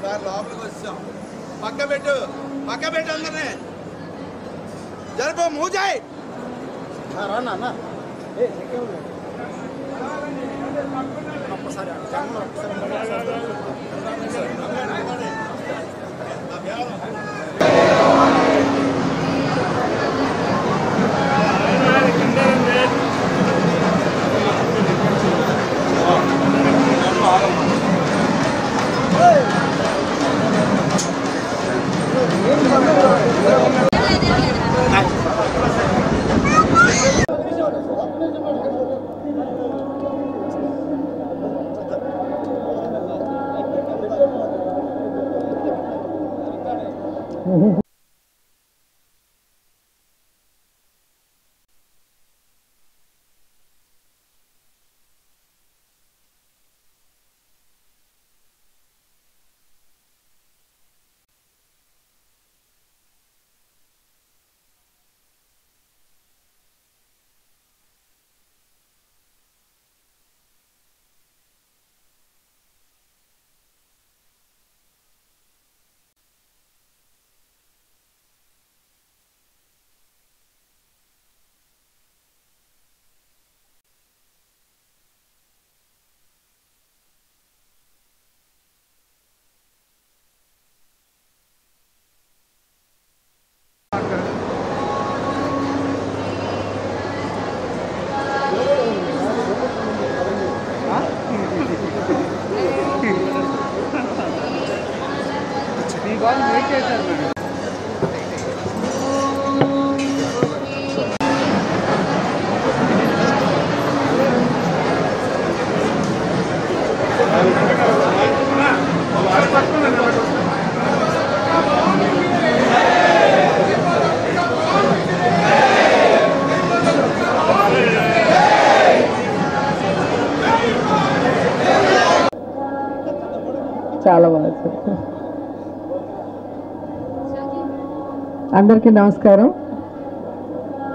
Sir లోపలికి వచ్చాం. పక్క పెట్టు అందరినీ జరుపు మూజాయి చాలా బాగా. అందరికీ నమస్కారం.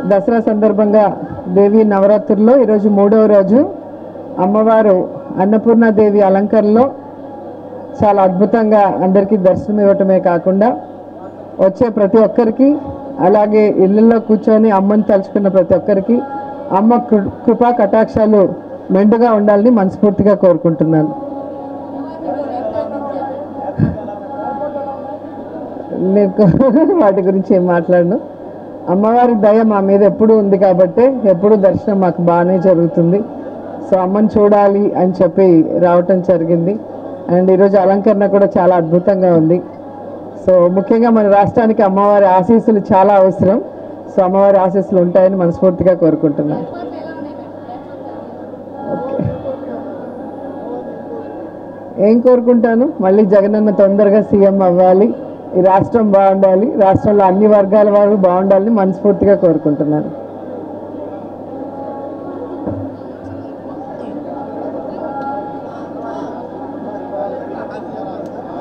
దసరా సందర్భంగా దేవి నవరాత్రుల్లో ఈరోజు 3వ రోజు. అమ్మవారు అన్నపూర్ణాదేవి అలంకరణలో చాలా అద్భుతంగా అందరికీ దర్శనం ఇవ్వటమే కాకుండా వచ్చే ప్రతి ఒక్కరికి, అలాగే ఇళ్ళల్లో కూర్చొని అమ్మని తలుచుకున్న ప్రతి ఒక్కరికి అమ్మ కృపా కటాక్షాలు మెండుగా ఉండాలని మనస్ఫూర్తిగా కోరుకుంటున్నాను. వాటి గురించి ఏం మాట్లాడను. అమ్మవారి దయ మా మీద ఎప్పుడూ ఉంది కాబట్టి ఎప్పుడు దర్శనం మాకు బాగానే జరుగుతుంది. సో అమ్మని చూడాలి అని చెప్పి రావటం జరిగింది. అండ్ ఈరోజు అలంకరణ కూడా చాలా అద్భుతంగా ఉంది. సో ముఖ్యంగా మన రాష్ట్రానికి అమ్మవారి ఆశీస్సులు చాలా అవసరం. సో అమ్మవారి ఆశీస్సులు ఉంటాయని మనస్ఫూర్తిగా కోరుకుంటున్నాను. ఏం కోరుకుంటాను, మళ్ళీ జగనన్న తొందరగా సీఎం అవ్వాలి, ఈ రాష్ట్రం బాగుండాలి, రాష్ట్రంలో అన్ని వర్గాల వారు బాగుండాలని మనస్ఫూర్తిగా కోరుకుంటున్నాను.